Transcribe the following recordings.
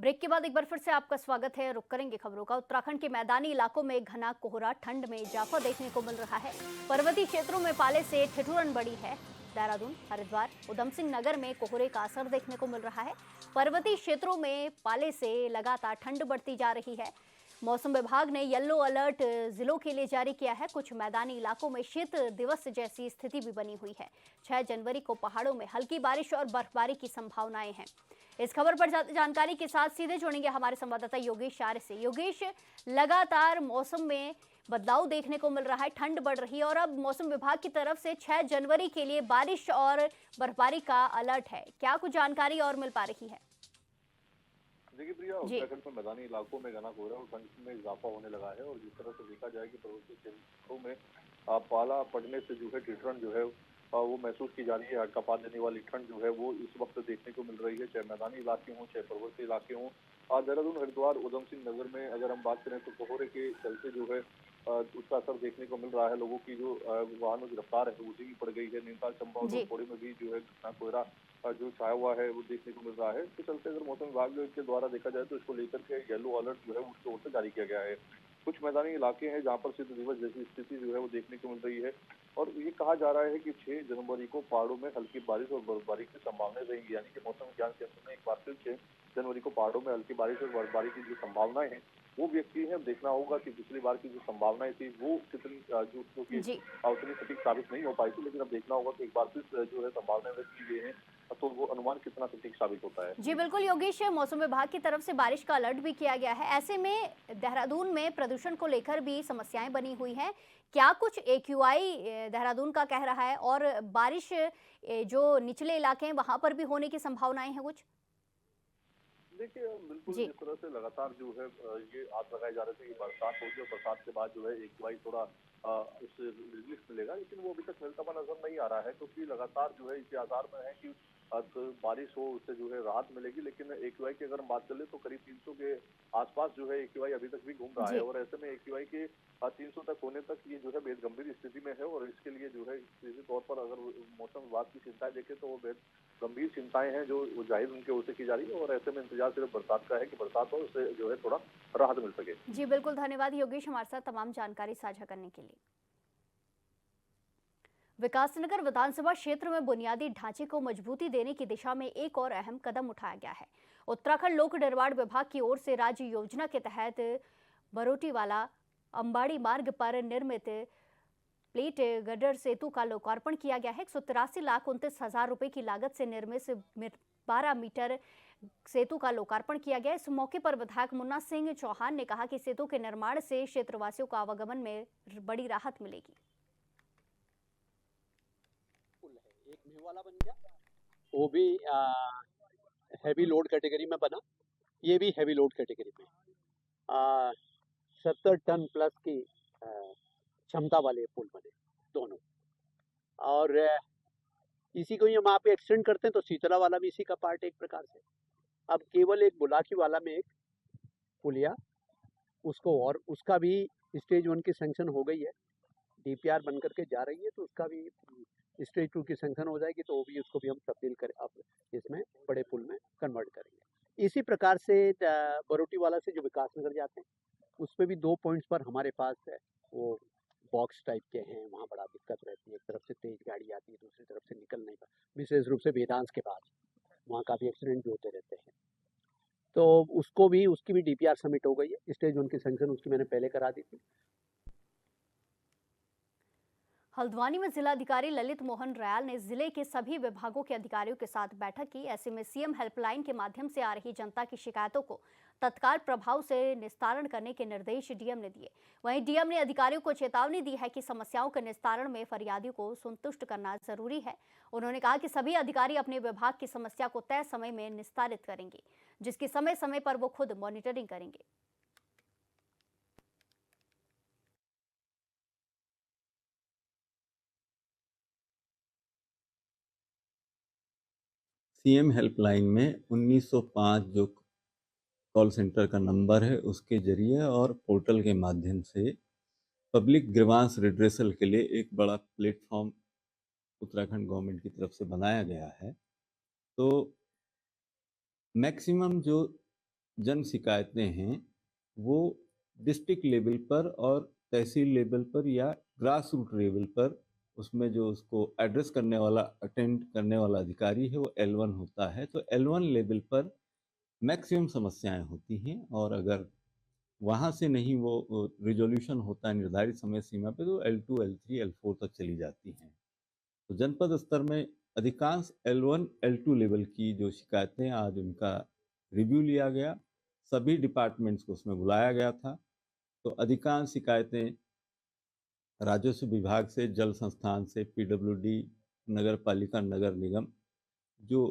Break के बाद एक बार फिर से आपका स्वागत है। रुक करेंगे खबरों का। उत्तराखंड के मैदानी इलाकों में घना कोहरा, ठंड में इजाफा देखने को मिल रहा है। पर्वतीय क्षेत्रों में पाले से ठिठुरन बढ़ी है। देहरादून, हरिद्वार, उधम सिंह नगर में कोहरे का असर देखने को मिल रहा है। पर्वतीय क्षेत्रों में पाले से लगातार ठंड बढ़ती जा रही है। मौसम विभाग ने येलो अलर्ट जिलों के लिए जारी किया है। कुछ मैदानी इलाकों में शीत दिवस जैसी स्थिति भी बनी हुई है। 6 जनवरी को पहाड़ों में हल्की बारिश और बर्फबारी की संभावनाएं हैं। इस खबर पर जानकारी के साथ सीधे जुड़ेंगे हमारे संवाददाता योगेश आर्य से। योगेश, लगातार मौसम में बदलाव देखने को मिल रहा है, ठंड बढ़ रही है और अब मौसम विभाग की तरफ से 6 जनवरी के लिए बारिश और बर्फबारी का अलर्ट है। क्या कुछ जानकारी और मिल पा रही है? देखिए प्रिया, उत्तराखंड में मैदानी इलाकों में घना कोहरा और ठंड में इजाफा होने लगा है। और जिस तरह से देखा जाए कि पर्वतीय क्षेत्रों में पाला पड़ने से जो है ठिठुरन जो है वो महसूस की जा रही है। हड़कंपा देने वाली ठंड जो है वो इस वक्त देखने को मिल रही है, चाहे मैदानी इलाके हों चाहे पर्वतीय इलाके हों। देहरादून, हरिद्वार, उधम सिंह नगर में अगर हम बात करें तो कोहरे के चलते जो है उसका असर देखने को मिल रहा है। लोगों की जो वाहनों की रफ्तार है उसी की पड़ गई है। नैनीताल, चंबा और पौड़ी में भी जो है घना कोहरा जो छाया हुआ है वो देखने को मिल रहा है। इसके चलते अगर मौसम विभाग के द्वारा देखा जाए तो इसको लेकर के येलो अलर्ट जो है उसकी ओर से जारी किया गया है। कुछ मैदानी इलाके हैं जहां पर शीत दिवस जैसी स्थिति जो है वो देखने को मिल रही है। और ये कहा जा रहा है कि 6 जनवरी को पहाड़ों में हल्की बारिश और बर्फबारी की संभावनाएं रहेंगी। यानी कि मौसम विज्ञान केंद्र ने एक बार फिर 6 जनवरी को पहाड़ों में हल्की बारिश और बर्फबारी की जो संभावनाएं हैं वो व्यक्त की है। देखना होगा कि पिछली बार की जो संभावनाएं थी वो कितनी जो कि उतनी सटीक साबित नहीं हो पाई थी, लेकिन अब देखना होगा कि एक बार फिर जो है संभावनाएं व्यक्त की गई है तो वो अनुमान कितना सटीक साबित होता है। जी बिल्कुल योगेश, मौसम विभाग की तरफ से बारिश का अलर्ट भी किया गया है। ऐसे में देहरादून में प्रदूषण को लेकर भी समस्याएं बनी हुई हैं। क्या कुछ एक्यूआई देहरादून का कह रहा है और बारिश जो निचले इलाके हैं वहां पर भी होने की संभावनाएं हैं कुछ? देखिए बिल्कुल, जिस तरह से लगातार जो है ये आस लगाए जा रहे थे कि बरसात होगी और बरसात के बाद जो है एक बार थोड़ा उससे रिलीफ मिलेगा, लेकिन वो अभी तक मिलता हुआ नजर नहीं आ रहा है। क्योंकि लगातार जो है इसके आसार में है कि तो बारिश हो उससे जो है राहत मिलेगी। लेकिन एक्यूआई की अगर हम बात कर ले तो करीब 300 के आसपास जो है एक्यूआई अभी तक भी घूम रहा है। और ऐसे में एक्यूआई के 300 तक होने तक ये जो है बेहद गंभीर स्थिति में है। और इसके लिए जो है सीधे तौर पर अगर मौसम विभाग की चिंताएं देखें तो वो बेहद गंभीर चिंताएं हैं जो जाहिर उनके ओर से की जा रही है। और ऐसे में इंतजार सिर्फ बरसात का है कि बरसात हो, उससे जो है थोड़ा राहत मिल सके। जी बिल्कुल, धन्यवाद योगेश हमारे साथ तमाम जानकारी साझा करने के लिए। विकासनगर विधानसभा क्षेत्र में बुनियादी ढांचे को मजबूती देने की दिशा में एक और अहम कदम उठाया गया है। उत्तराखंड लोक निर्माण विभाग की ओर से राज्य योजना के तहत बरोटीवाला अंबाड़ी मार्ग पर निर्मित प्लेट गडर सेतु का लोकार्पण किया गया है। 183,29,000 रुपए की लागत से निर्मित 12 मीटर सेतु का लोकार्पण किया गया। इस मौके पर विधायक मुन्ना सिंह चौहान ने कहा कि सेतु के निर्माण से क्षेत्रवासियों को आवागमन में बड़ी राहत मिलेगी। एक न्यू वाला बन गया, वो भी हैवी लोड कैटेगरी में बना, ये भी हैवी लोड कैटेगरी में 70 टन प्लस की क्षमता वाले पुल बने दोनों। और इसी को ही हम आप एक्सटेंड करते हैं तो शीतला वाला भी इसी का पार्ट एक प्रकार से। अब केवल एक बुलाकी वाला में एक पुलिया उसको, और उसका भी स्टेज 1 की सैंक्शन हो गई है, डीपीआर बन करके जा रही है, तो उसका भी स्टेज 2 की सैंक्शन हो जाएगी तो वो भी उसको भी हम तब्दील कर अब इसमें बड़े पुल में कन्वर्ट करेंगे। इसी प्रकार से बरोटी वाला से जो विकासनगर जाते हैं उस पर भी 2 पॉइंट्स पर हमारे पास है वो बॉक्स टाइप के हैं, वहाँ बड़ा दिक्कत रहती है। एक तरफ से तेज गाड़ी आती है, दूसरी तरफ से निकल नहीं पाती, विशेष रूप से वेदांत के पास वहाँ काफ़ी एक्सीडेंट भी होते रहते हैं। तो उसको भी, उसकी भी डीपीआर सबमिट हो गई है, स्टेज 1 की सैंक्शन उसकी मैंने पहले करा दी थी। हल्द्वानी में जिलाधिकारी ललित मोहन रयाल ने जिले के सभी विभागों के अधिकारियों के साथ बैठक की। ऐसे में सीएम हेल्पलाइन के माध्यम से आ रही जनता की शिकायतों को तत्काल प्रभाव से निस्तारण करने के निर्देश डीएम ने दिए। वहीं डीएम ने अधिकारियों को चेतावनी दी है कि समस्याओं के निस्तारण में फरियादियों को संतुष्ट करना जरूरी है। उन्होंने कहा कि सभी अधिकारी अपने विभाग की समस्या को तय समय में निस्तारित करेंगे, जिसकी समय समय पर वो खुद मॉनिटरिंग करेंगे। सीएम हेल्पलाइन में 1905 जो कॉल सेंटर का नंबर है उसके जरिए और पोर्टल के माध्यम से पब्लिक ग्रीवांस रिड्रेसल के लिए एक बड़ा प्लेटफॉर्म उत्तराखंड गवर्नमेंट की तरफ से बनाया गया है। तो मैक्सिमम जो जन शिकायतें हैं वो डिस्ट्रिक्ट लेवल पर और तहसील लेवल पर या ग्रास रूट लेवल पर उसमें जो उसको एड्रेस करने वाला अटेंड करने वाला अधिकारी है वो L1 होता है। तो L1 लेवल पर मैक्सिमम समस्याएं होती हैं और अगर वहाँ से नहीं वो रिजोल्यूशन होता है निर्धारित समय सीमा पे तो L2, L3, L4 तक चली जाती हैं। तो जनपद स्तर में अधिकांश L1, L2 लेवल की जो शिकायतें आज उनका रिव्यू लिया गया, सभी डिपार्टमेंट्स को उसमें बुलाया गया था। तो अधिकांश शिकायतें राजस्व विभाग से, जल संस्थान से, PWD, नगर पालिका, नगर निगम जो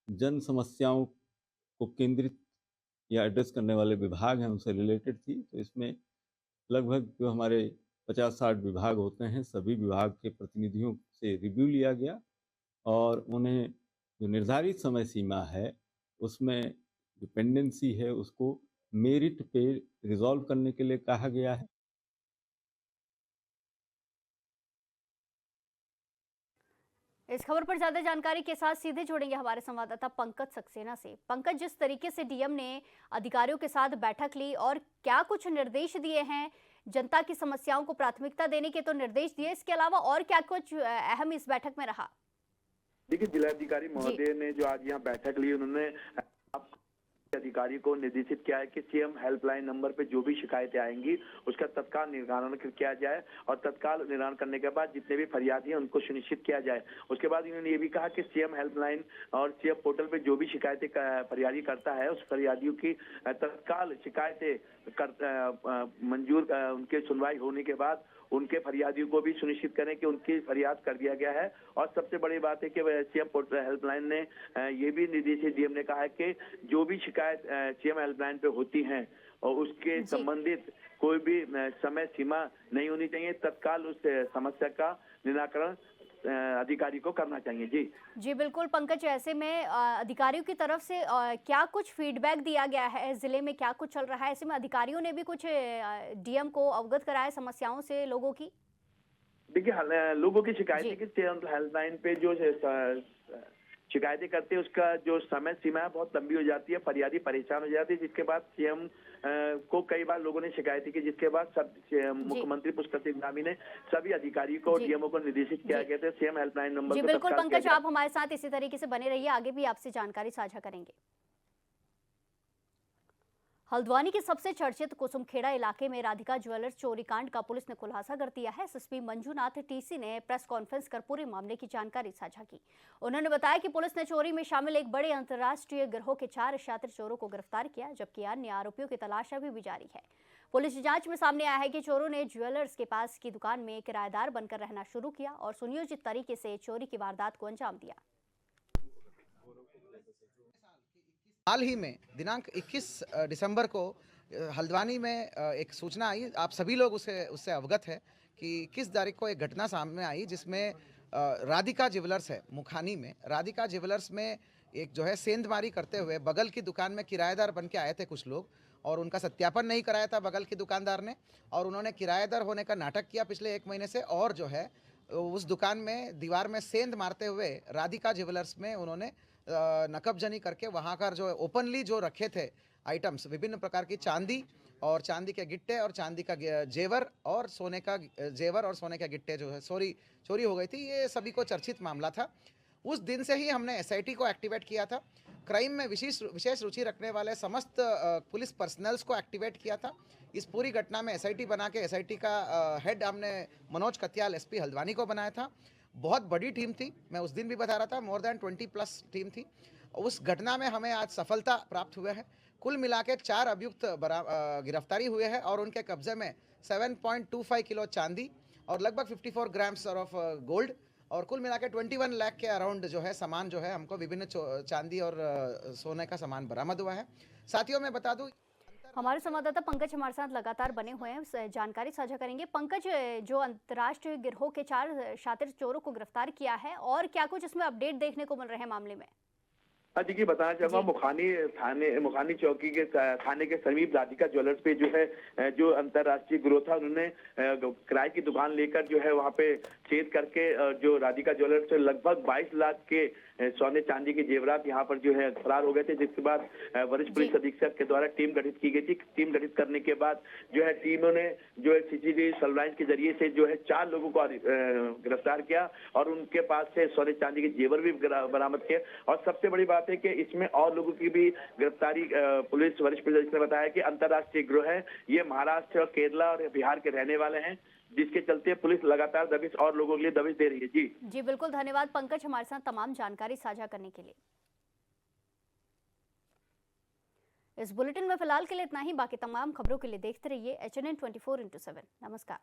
जन समस्याओं को केंद्रित या एड्रेस करने वाले विभाग हैं उनसे रिलेटेड थी। तो इसमें लगभग जो हमारे 50-60 विभाग होते हैं सभी विभाग के प्रतिनिधियों से रिव्यू लिया गया और उन्हें जो निर्धारित समय सीमा है उसमें जो पेंडेंसी है उसको मेरिट पे रिजॉल्व करने के लिए कहा गया है। इस खबर पर ज्यादा जानकारी के साथ सीधे जोड़ेंगे हमारे संवाददाता पंकज सक्सेना से। पंकज, जिस तरीके से डीएम ने अधिकारियों के साथ बैठक ली और क्या कुछ निर्देश दिए हैं, जनता की समस्याओं को प्राथमिकता देने के तो निर्देश दिए, इसके अलावा और क्या कुछ अहम इस बैठक में रहा? देखिए, जिलाधिकारी महोदय ने जो आज यहाँ बैठक ली, उन्होंने अधिकारी को निर्देशित किया है कि सीएम हेल्पलाइन नंबर पे जो भी शिकायतें आएंगी उसका तत्काल निराकरण किया जाए और तत्काल निराकरण करने के बाद जितने भी फरियादी हैं उनको सुनिश्चित किया जाए। उसके बाद इन्होंने ये भी कहा कि सीएम हेल्पलाइन और सीएम पोर्टल पे जो भी शिकायतें फरियादी करता है उस फरियादियों की तत्काल शिकायतें मंजूर उनके सुनवाई होने के बाद उनके फरियादियों को भी सुनिश्चित करें कि उनकी फरियाद कर दिया गया है। और सबसे बड़ी बात है कि सीएम पोर्टल हेल्पलाइन ने ये भी निर्देशित डीएम ने कहा है कि जो भी शिकायत सीएम हेल्पलाइन पे होती हैं और उसके संबंधित कोई भी समय सीमा नहीं होनी चाहिए, तत्काल उस समस्या का निराकरण अधिकारी को करना चाहिए। जी बिल्कुल पंकज, ऐसे में अधिकारियों की तरफ से क्या कुछ फीडबैक दिया गया है, जिले में क्या कुछ चल रहा है, ऐसे में अधिकारियों ने भी कुछ डीएम को अवगत कराया समस्याओं से लोगों की? देखिए, लोगों की शिकायतें कि हेल्पलाइन पे जो शिकायतें करते हैं उसका जो समय सीमा है बहुत लंबी हो जाती है, फरियादी परेशान हो जाती है, जिसके बाद सीएम को कई बार लोगों ने शिकायतें की, जिसके बाद सब मुख्यमंत्री पुष्कर सिंह धामी ने सभी अधिकारियों को डीएमओ को निर्देशित किया गया था सीएम हेल्पलाइन नंबर को। बिल्कुल पंकज, आप हमारे साथ इसी तरीके से बने रहिए, आगे भी आपसे जानकारी साझा करेंगे। हल्द्वानी के सबसे चर्चित कुसुमखेड़ा इलाके में राधिका ज्वेलर्स चोरी कांड का पुलिस ने खुलासा कर दिया है। एसएसपी मंजूनाथ टीसी ने प्रेस कॉन्फ्रेंस कर पूरे मामले की जानकारी साझा की। उन्होंने बताया कि पुलिस ने चोरी में शामिल एक बड़े अंतर्राष्ट्रीय गिरोह के 4 शातिर चोरों को गिरफ्तार किया, जबकि अन्य आरोपियों की तलाश अभी भी जारी है। पुलिस जांच में सामने आया है कि चोरों ने ज्वेलर्स के पास की दुकान में किराएदार बनकर रहना शुरू किया और सुनियोजित तरीके से चोरी की वारदात को अंजाम दिया। हाल ही में दिनांक 21 दिसंबर को हल्द्वानी में एक सूचना आई, आप सभी लोग उससे अवगत है कि किस तारीख को एक घटना सामने आई जिसमें राधिका ज्वेलर्स है मुखानी में, राधिका ज्वेलर्स में एक जो है सेंधमारी करते हुए बगल की दुकान में किराएदार बन के आए थे कुछ लोग और उनका सत्यापन नहीं कराया था बगल की दुकानदार ने और उन्होंने किराएदार होने का नाटक किया पिछले 1 महीने से और जो है उस दुकान में दीवार में सेंध मारते हुए राधिका ज्वेलर्स में उन्होंने नकबजनी करके वहाँ का जो ओपनली जो रखे थे आइटम्स, विभिन्न प्रकार की चांदी और चांदी के गिट्टे और चांदी का जेवर और सोने के गिट्टे जो है चोरी हो गई थी। ये सभी को चर्चित मामला था। उस दिन से ही हमने एसआईटी को एक्टिवेट किया था। क्राइम में विशेष रुचि रखने वाले समस्त पुलिस पर्सनल्स को एक्टिवेट किया था। इस पूरी घटना में एसआईटी बना के एसआईटी का हेड हमने मनोज कत्याल एसपी हल्द्वानी को बनाया था। बहुत बड़ी टीम थी, मैं उस दिन भी बता रहा था, मोर देन 20+ टीम थी। उस घटना में हमें आज सफलता प्राप्त हुए है। कुल मिला के 4 अभियुक्त गिरफ्तारी हुए हैं और उनके कब्जे में 7.25 किलो चांदी और लगभग 54 ग्राम्स ऑफ गोल्ड और कुल मिला के 21 लाख के अराउंड जो है सामान जो है हमको विभिन्न चांदी और सोने का सामान बरामद हुआ है। साथियों मैं बता दूं, हमारे संवाददाता पंकज हमारे साथ लगातार बने हुए हैं, जानकारी साझा करेंगे। पंकज, जो अंतर्राष्ट्रीय गिरोह के 4 शातिर चोरों को गिरफ्तार किया है और क्या कुछ इसमें अपडेट देखने को मिल रहे हैं मामले में? देखिए, बताना चाहूंगा मुखानी चौकी के थाने के समीप राधिका ज्वेलर्स पे जो है जो अंतर्राष्ट्रीय गिरोह था उन्होंने किराए की दुकान लेकर जो है वहाँ पे छेद करके जो राधिका ज्वेलर्स से लगभग 22 लाख के सोने चांदी के जेवरात यहाँ पर जो है फरार हो गए थे, जिसके बाद वरिष्ठ पुलिस अधीक्षक के द्वारा टीम गठित की गई थी। टीम गठित करने के बाद जो है टीमों ने जो है सीसीटीवी सर्विलांस के जरिए से जो है 4 लोगों को गिरफ्तार किया और उनके पास से सोने चांदी के जेवर भी बरामद किए। और सबसे बड़ी बात है कि इसमें और लोगों की भी गिरफ्तारी पुलिस वरिष्ठ पुलिस अधीक्षक ने बताया कि अंतर्राष्ट्रीय गिरोह है, ये महाराष्ट्र, केरला और बिहार के रहने वाले हैं, जिसके चलते पुलिस लगातार दबिश और लोगों के लिए दबिश दे रही है। जी बिल्कुल, धन्यवाद पंकज हमारे साथ तमाम जानकारी साझा करने के लिए। इस बुलेटिन में फिलहाल के लिए इतना ही। बाकी तमाम खबरों के लिए देखते रहिए HNN 24/7। नमस्कार।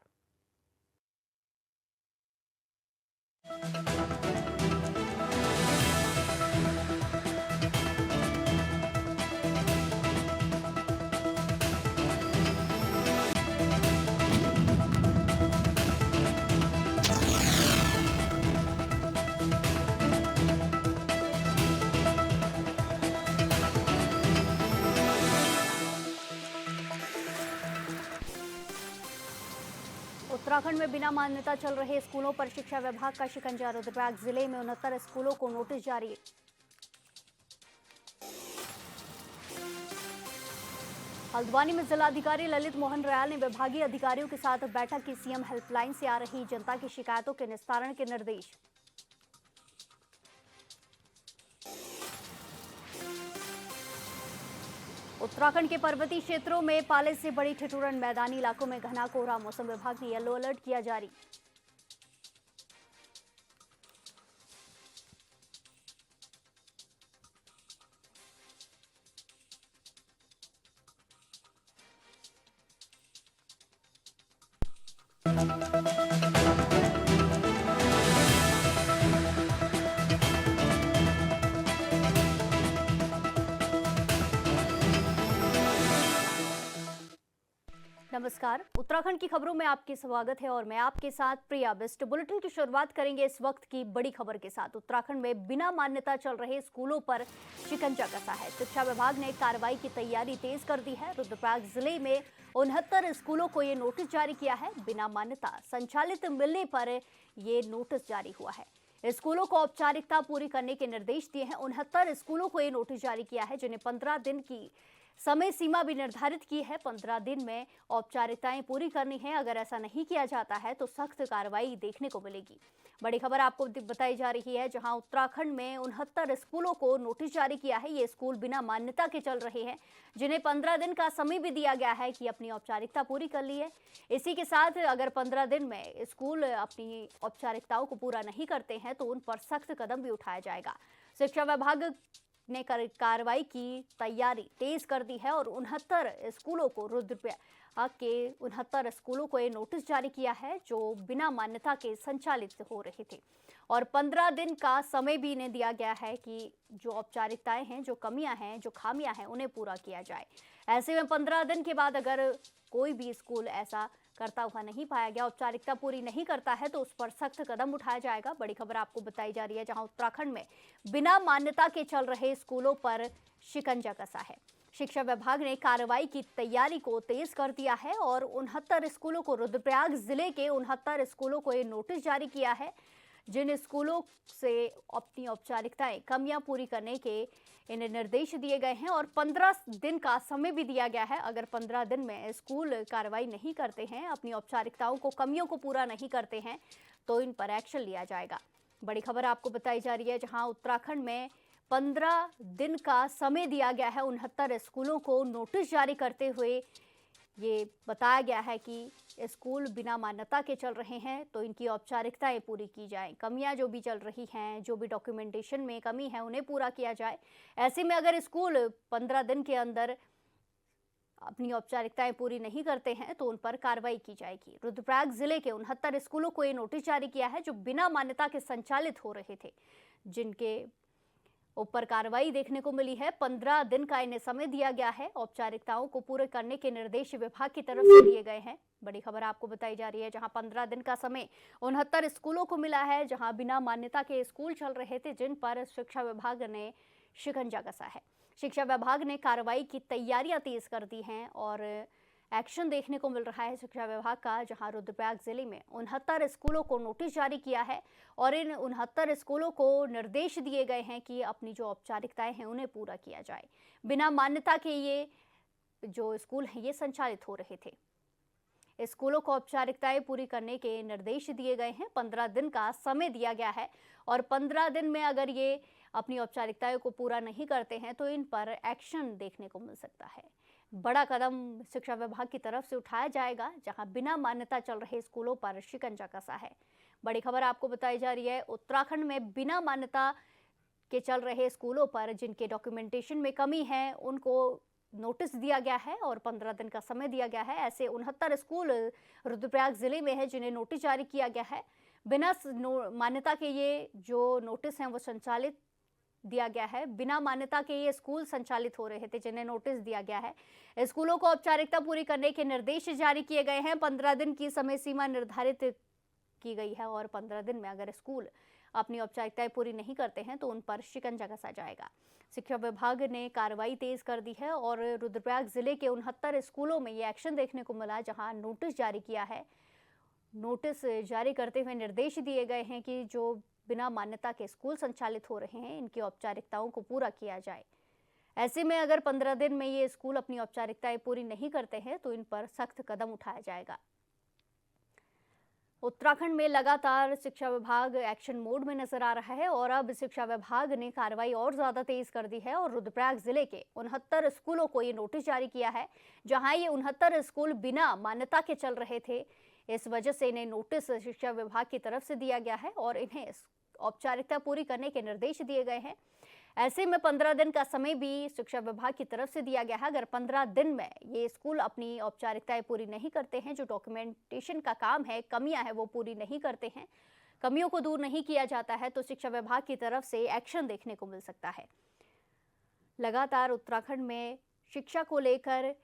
उत्तराखंड में बिना मान्यता चल रहे स्कूलों पर शिक्षा विभाग का शिकंजा। रुद्रप्रयाग जिले में 69 स्कूलों को नोटिस जारी। हल्द्वानी में जिलाधिकारी ललित मोहन रयाल ने विभागीय अधिकारियों के साथ बैठक की। सीएम हेल्पलाइन से आ रही जनता की शिकायतों के निस्तारण के निर्देश। उत्तराखंड के पर्वतीय क्षेत्रों में पाले से बड़ी ठिठुरन। मैदानी इलाकों में घना कोहरा। मौसम विभाग ने येलो अलर्ट किया जारी। नमस्कार, उत्तराखंड की खबरों में आपके स्वागत है और मैं आपके साथ प्रिया बिस्ट। बुलेटिन की शुरुआत करेंगे इस वक्त की बड़ी खबर के साथ। उत्तराखंड में बिना मान्यता चल रहे स्कूलों पर शिकंजा कसा है। शिक्षा विभाग ने कार्रवाई की तैयारी तेज कर दी है। रुद्रप्रयाग जिले में 69 स्कूलों को ये नोटिस जारी किया है। बिना मान्यता संचालित मिलने पर ये नोटिस जारी हुआ है। स्कूलों को औपचारिकता पूरी करने के निर्देश दिए हैं। 69 स्कूलों को ये नोटिस जारी किया है, जिन्हें 15 दिन की समय सीमा भी निर्धारित की है। 15 दिन में औपचारिकताएं पूरी करनी है। अगर ऐसा नहीं किया जाता है तो सख्त कार्रवाई देखने को मिलेगी। बड़ी खबर आपको बताई जा रही है, जहां उत्तराखंड में 69 स्कूलों को नोटिस जारी किया है। ये स्कूल बिना मान्यता के चल रहे हैं, जिन्हें 15 दिन का समय भी दिया गया है कि अपनी औपचारिकता पूरी कर ली है। इसी के साथ अगर 15 दिन में स्कूल अपनी औपचारिकताओं को पूरा नहीं करते हैं तो उन पर सख्त कदम भी उठाया जाएगा। शिक्षा विभाग ने कार्रवाई की तैयारी तेज कर दी है और 69 स्कूलों को रुद्रप्रयाग के 69 स्कूलों को ये नोटिस जारी किया है, जो बिना मान्यता के संचालित हो रहे थे। और 15 दिन का समय भी इन्हें दिया गया है कि जो औपचारिकताएं हैं, जो कमियां हैं, जो खामियां हैं, उन्हें पूरा किया जाए। ऐसे में 15 दिन के बाद अगर कोई भी स्कूल ऐसा करता हुआ नहीं पाया गया, औपचारिकता पूरी नहीं करता है, तो उस पर सख्त कदम उठाया जाएगा। बड़ी खबर आपको बताई जा रही है, जहां उत्तराखंड में बिना मान्यता के चल रहे स्कूलों पर शिकंजा कसा है। शिक्षा विभाग ने कार्रवाई की तैयारी को तेज कर दिया है और 69 स्कूलों को, रुद्रप्रयाग जिले के 69 स्कूलों को ये नोटिस जारी किया है, जिन स्कूलों से अपनी औपचारिकताएं, कमियां पूरी करने के इन्हें निर्देश दिए गए हैं और 15 दिन का समय भी दिया गया है। अगर 15 दिन में स्कूल कार्रवाई नहीं करते हैं, अपनी औपचारिकताओं को, कमियों को पूरा नहीं करते हैं, तो इन पर एक्शन लिया जाएगा। बड़ी खबर आपको बताई जा रही है, जहां उत्तराखंड में 15 दिन का समय दिया गया है 69 स्कूलों को नोटिस जारी करते हुए। ये बताया गया है कि स्कूल बिना मान्यता के चल रहे हैं तो इनकी औपचारिकताएं पूरी की जाएं। कमियां जो भी चल रही हैं, जो भी डॉक्यूमेंटेशन में कमी है, उन्हें पूरा किया जाए। ऐसे में अगर स्कूल 15 दिन के अंदर अपनी औपचारिकताएं पूरी नहीं करते हैं तो उन पर कार्रवाई की जाएगी। रुद्रप्रयाग जिले के 69 स्कूलों को ये नोटिस जारी किया है, जो बिना मान्यता के संचालित हो रहे थे, जिनके ऊपर कार्रवाई देखने को मिली है। 15 दिन का इन्हें समय दिया गया है। औपचारिकताओं को पूरे करने के निर्देश विभाग की तरफ से दिए गए हैं। बड़ी खबर आपको बताई जा रही है, जहां 15 दिन का समय 69 स्कूलों को मिला है, जहां बिना मान्यता के स्कूल चल रहे थे, जिन पर शिक्षा विभाग ने शिकंजा कसा है। शिक्षा विभाग ने कार्रवाई की तैयारियां तेज कर दी हैं और एक्शन देखने को मिल रहा है शिक्षा विभाग का, जहां रुद्रप्रयाग जिले में 69 स्कूलों को नोटिस जारी किया है और इन 69 स्कूलों को निर्देश दिए गए हैं कि अपनी जो औपचारिकताएं हैं उन्हें पूरा किया जाए। बिना मान्यता के ये जो स्कूल हैं ये संचालित हो रहे थे। स्कूलों को औपचारिकताएं पूरी करने के निर्देश दिए गए हैं। 15 दिन का समय दिया गया है और 15 दिन में अगर ये अपनी औपचारिकताओं को पूरा नहीं करते हैं तो इन पर एक्शन देखने को मिल सकता है। बड़ा कदम शिक्षा विभाग की तरफ से उठाया जाएगा, जहां बिना मान्यता चल रहे स्कूलों पर शिकंजा कसा है। बड़ी खबर आपको बताई जा रही है, उत्तराखंड में बिना मान्यता के चल रहे स्कूलों पर जिनके डॉक्यूमेंटेशन में कमी है उनको नोटिस दिया गया है और 15 दिन का समय दिया गया है। ऐसे 69 स्कूल रुद्रप्रयाग जिले में है जिन्हें नोटिस जारी किया गया है। बिना मान्यता के ये जो नोटिस हैं वो संचालित दिया गया है। बिना मान्यता के ये स्कूल संचालित हो रहे थे जिन्हें नोटिस दिया गया है। स्कूलों को औपचारिकता पूरी करने के निर्देश जारी किए गए हैं। 15 दिन की समय सीमा निर्धारित की गई है और 15 दिन में अगर स्कूल अपनी औपचारिकताएं पूरी नहीं करते हैं तो उन पर शिकंजा कसा जाएगा। शिक्षा विभाग ने कार्रवाई तेज कर दी है और रुद्रप्रयाग जिले के 69 स्कूलों में ये एक्शन देखने को मिला, जहां नोटिस जारी किया है। नोटिस जारी करते हुए निर्देश दिए गए हैं कि जो बिना मान्यता के स्कूल संचालित हो रहे हैं इनकी औपचारिकताओं को पूरा किया जाए। ऐसे में अगर 15 दिन में ये स्कूल अपनी औपचारिकताएं पूरी नहीं करते हैं तो इन पर सख्त कदम उठाया जाएगा। उत्तराखंड में लगातार शिक्षा विभाग एक्शन मोड में नजर आ रहा है और अब शिक्षा विभाग ने कार्रवाई और ज्यादा तेज कर दी है और रुद्रप्रयाग जिले के 69 स्कूलों को ये नोटिस जारी किया है, जहां ये 69 स्कूल बिना मान्यता के चल रहे थे। इस वजह से इन्हें नोटिस शिक्षा विभाग की तरफ से दिया गया है और इन्हें औपचारिकता पूरी करने के निर्देश दिए गए हैं। ऐसे में 15 दिन का समय भी शिक्षा विभाग की तरफ से दिया गया है। अगर 15 दिन में ये स्कूल अपनी औपचारिकताएं पूरी नहीं करते हैं, जो डॉक्यूमेंटेशन का काम है, कमियां हैं वो पूरी नहीं करते हैं, कमियों को दूर नहीं किया जाता है तो शिक्षा विभाग की तरफ से एक्शन देखने को मिल सकता है। लगातार उत्तराखंड में शिक्षा को लेकर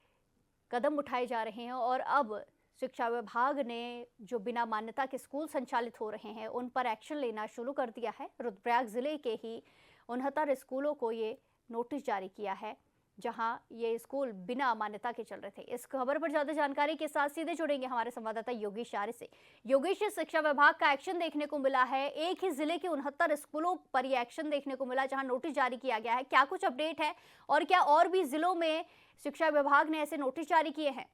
कदम उठाए जा रहे हैं और अब शिक्षा विभाग ने जो बिना मान्यता के स्कूल संचालित हो रहे हैं उन पर एक्शन लेना शुरू कर दिया है। रुद्रप्रयाग जिले के ही 69 स्कूलों को ये नोटिस जारी किया है, जहां ये स्कूल बिना मान्यता के चल रहे थे। इस खबर पर ज्यादा जानकारी के साथ सीधे जुड़ेंगे हमारे संवाददाता योगेश आर्य से। योगेश, शिक्षा विभाग का एक्शन देखने को मिला है, एक ही जिले के 69 स्कूलों पर ये एक्शन देखने को मिला जहां नोटिस जारी किया गया है। क्या कुछ अपडेट है और क्या और भी जिलों में शिक्षा विभाग ने ऐसे नोटिस जारी किए हैं?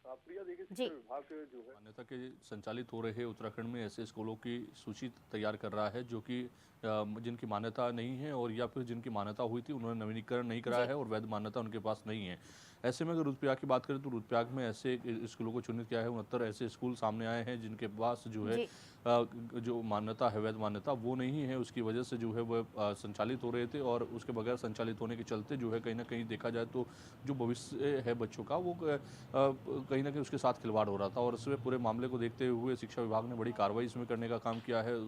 प्रिया, देखिए शिक्षा विभाग जो है मान्यता के संचालित हो रहे उत्तराखंड में ऐसे स्कूलों की सूची तैयार कर रहा है जो कि जिनकी मान्यता नहीं है और या फिर जिनकी मान्यता हुई थी उन्होंने नवीनीकरण नहीं कराया है और वैध मान्यता उनके पास नहीं है। ऐसे में अगर रुद्रप्रयाग की बात करें तो रुद्रप्रयाग में ऐसे स्कूलों को चिन्हित किया है। 69 ऐसे स्कूल सामने आए हैं जिनके पास जो है जो मान्यता है, वैध मान्यता वो नहीं है। उसकी वजह से जो है वह संचालित हो रहे थे और उसके बगैर संचालित होने के चलते जो है कहीं ना कहीं देखा जाए तो जो भविष्य है बच्चों का वो कहीं ना कहीं उसके साथ खिलवाड़ हो रहा था। और इसमें पूरे मामले को देखते हुए शिक्षा विभाग ने बड़ी कार्रवाई इसमें करने का काम किया है।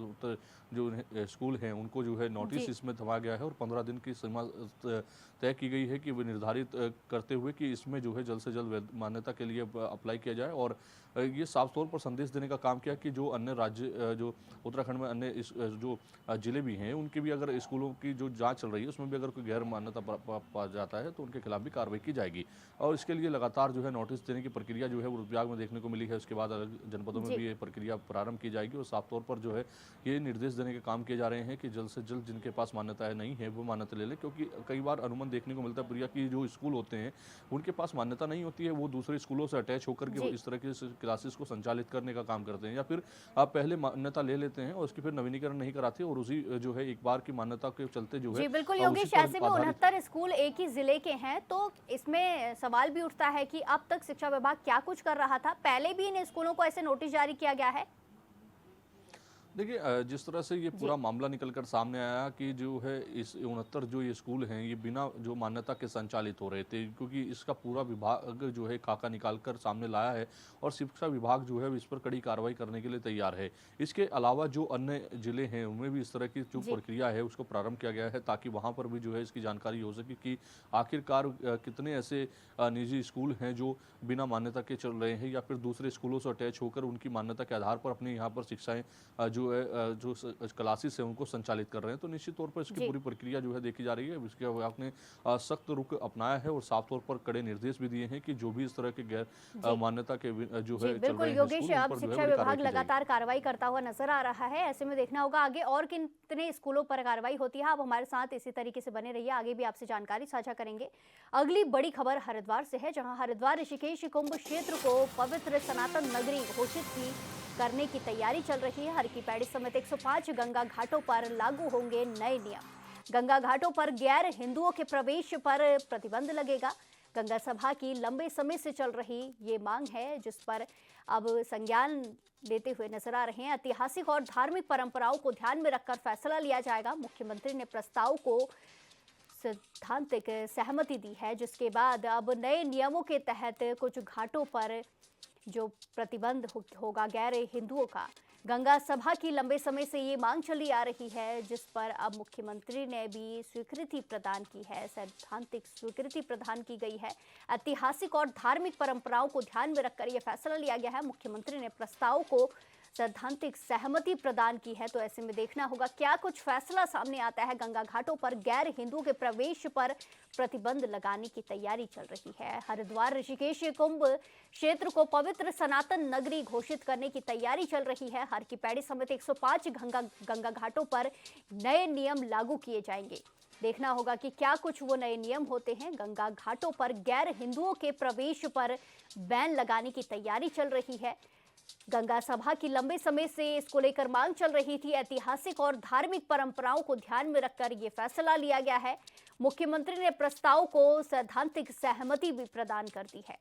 जो स्कूल हैं उनको जो है नोटिस इसमें थमा गया है और 15 दिन की सीमा तय की गई है कि वे निर्धारित करते हुए कि इसमें जो है जल्द से जल्द मान्यता के लिए अप्लाई किया जाए। और ये साफ तौर पर संदेश देने का काम किया कि जो अन्य राज्य जो उत्तराखंड में अन्य जो जिले भी हैं उनके भी अगर स्कूलों की जो जांच चल रही है उसमें भी अगर कोई गैर मान्यता पा जाता है तो उनके खिलाफ भी कार्रवाई की जाएगी। और इसके लिए लगातार जो है नोटिस देने की प्रक्रिया जो है वो रुद्रप्रयाग में देखने को मिली है। उसके बाद अलग जनपदों में भी ये प्रक्रिया प्रारंभ की जाएगी और साफ तौर पर जो है ये निर्देश देने के काम किए जा रहे हैं कि जल्द से जल्द जिनके पास मान्यताएं नहीं है वो मान्यता ले लें। क्योंकि कई बार अनुमान देखने को मिलता है प्रिया की जो स्कूल होते हैं उनके पास मान्यता नहीं होती है, वो दूसरे स्कूलों से अटैच होकर के इस तरह के क्लासेस को संचालित करने का काम करते हैं या फिर आप पहले मान्यता ले लेते हैं और उसकी फिर नवीनीकरण नहीं कराते और उसी जो है एक बार की मान्यता के चलते जो है। जी बिल्कुल योगेश, ऐसे में 69 स्कूल एक ही जिले के हैं तो इसमें सवाल भी उठता है कि अब तक शिक्षा विभाग क्या कुछ कर रहा था, पहले भी इन स्कूलों को ऐसे नोटिस जारी किया गया है। देखिए जिस तरह से ये पूरा मामला निकलकर सामने आया कि जो है इस 69 जो ये स्कूल हैं ये बिना जो मान्यता के संचालित हो रहे थे, क्योंकि इसका पूरा विभाग जो है खाका निकालकर सामने लाया है और शिक्षा विभाग जो है इस पर कड़ी कार्रवाई करने के लिए तैयार है। इसके अलावा जो अन्य जिले हैं उनमें भी इस तरह की जो प्रक्रिया है उसको प्रारंभ किया गया है ताकि वहाँ पर भी जो है इसकी जानकारी हो सके कि आखिरकार कितने ऐसे निजी स्कूल हैं जो बिना मान्यता के चल रहे हैं या फिर दूसरे स्कूलों से अटैच होकर उनकी मान्यता के आधार पर अपने यहाँ पर शिक्षाएँ जो जो है जो क्लासेस है उनको संचालित कर रहे हैं। तो निश्चित तौर पर इसकी जी। पूरी प्रक्रिया जो है देखी जा रही है। इसके आपने सख्त रुख अपनाया है और साफ तौर पर कड़े निर्देश भी दिए हैं कि जो भी इस तरह के गैर जी। मान्यता के जो जी है चल बिल्कुल रहे हैं योगेश, स्कूल, उन अब पर जो है शिक्षा बड़ी विभाग कार्रवाई की जाएगी। लगातार कार्रवाई करता हुआ नजर आ रहा है। ऐसे में देखना होगा आगे और कितने स्कूलों पर कार्रवाई होती है। आप हमारे साथ इसी तरीके से बने रहिए, आगे भी आपसे जानकारी साझा करेंगे। अगली बड़ी खबर हरिद्वार से है, जहां हरिद्वार ऋषिकेश कुंभ क्षेत्र को पवित्र सनातन नगरी घोषित करने की तैयारी चल रही है। हर की पैड़ी समेत 105 गंगा घाटों पर लागू होंगे नए नियम। गंगा घाटों पर गैर हिंदुओं के प्रवेश पर प्रतिबंध लगेगा। गंगा सभा की लंबे समय से चल रही ये मांग है, जिस पर अब संज्ञान लेते हुए नजर आ रहे हैं। ऐतिहासिक और धार्मिक परंपराओं को ध्यान में रखकर फैसला लिया जाएगा। मुख्यमंत्री ने प्रस्ताव को सैद्धांतिक सहमति दी है, जिसके बाद अब नए नियमों के तहत कुछ घाटों पर जो प्रतिबंध होगा गैर हिंदुओं का। गंगा सभा की लंबे समय से ये मांग चली आ रही है, जिस पर अब मुख्यमंत्री ने भी स्वीकृति प्रदान की है, सैद्धांतिक स्वीकृति प्रदान की गई है। ऐतिहासिक और धार्मिक परंपराओं को ध्यान में रखकर यह फैसला लिया गया है। मुख्यमंत्री ने प्रस्ताव को सैद्धांतिक सहमति प्रदान की है। तो ऐसे में देखना होगा क्या कुछ फैसला सामने आता है। गंगा घाटों पर गैर हिंदुओं के प्रवेश पर प्रतिबंध लगाने की तैयारी चल रही है। हरिद्वार ऋषिकेश कुंभ क्षेत्र को पवित्र सनातन नगरी घोषित करने की तैयारी चल रही है। हर की पैड़ी समेत 105 गंगा घाटों पर नए नियम लागू किए जाएंगे। देखना होगा कि क्या कुछ वो नए नियम होते हैं। गंगा घाटों पर गैर हिंदुओं के प्रवेश पर बैन लगाने की तैयारी चल रही है। गंगा सभा की लंबे समय से इसको लेकर मांग चल रही थी। ऐतिहासिक और धार्मिक परंपराओं को ध्यान में रखकर यह फैसला लिया गया है। मुख्यमंत्री ने प्रस्ताव को सैद्धांतिक सहमति भी प्रदान कर दी है।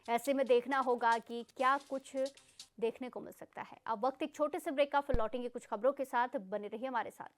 ऐसे में देखना होगा कि क्या कुछ देखने को मिल सकता है। अब वक्त एक छोटे से ब्रेक का, फिर लौटेंगे कुछ खबरों के साथ। बने रहिए हमारे साथ।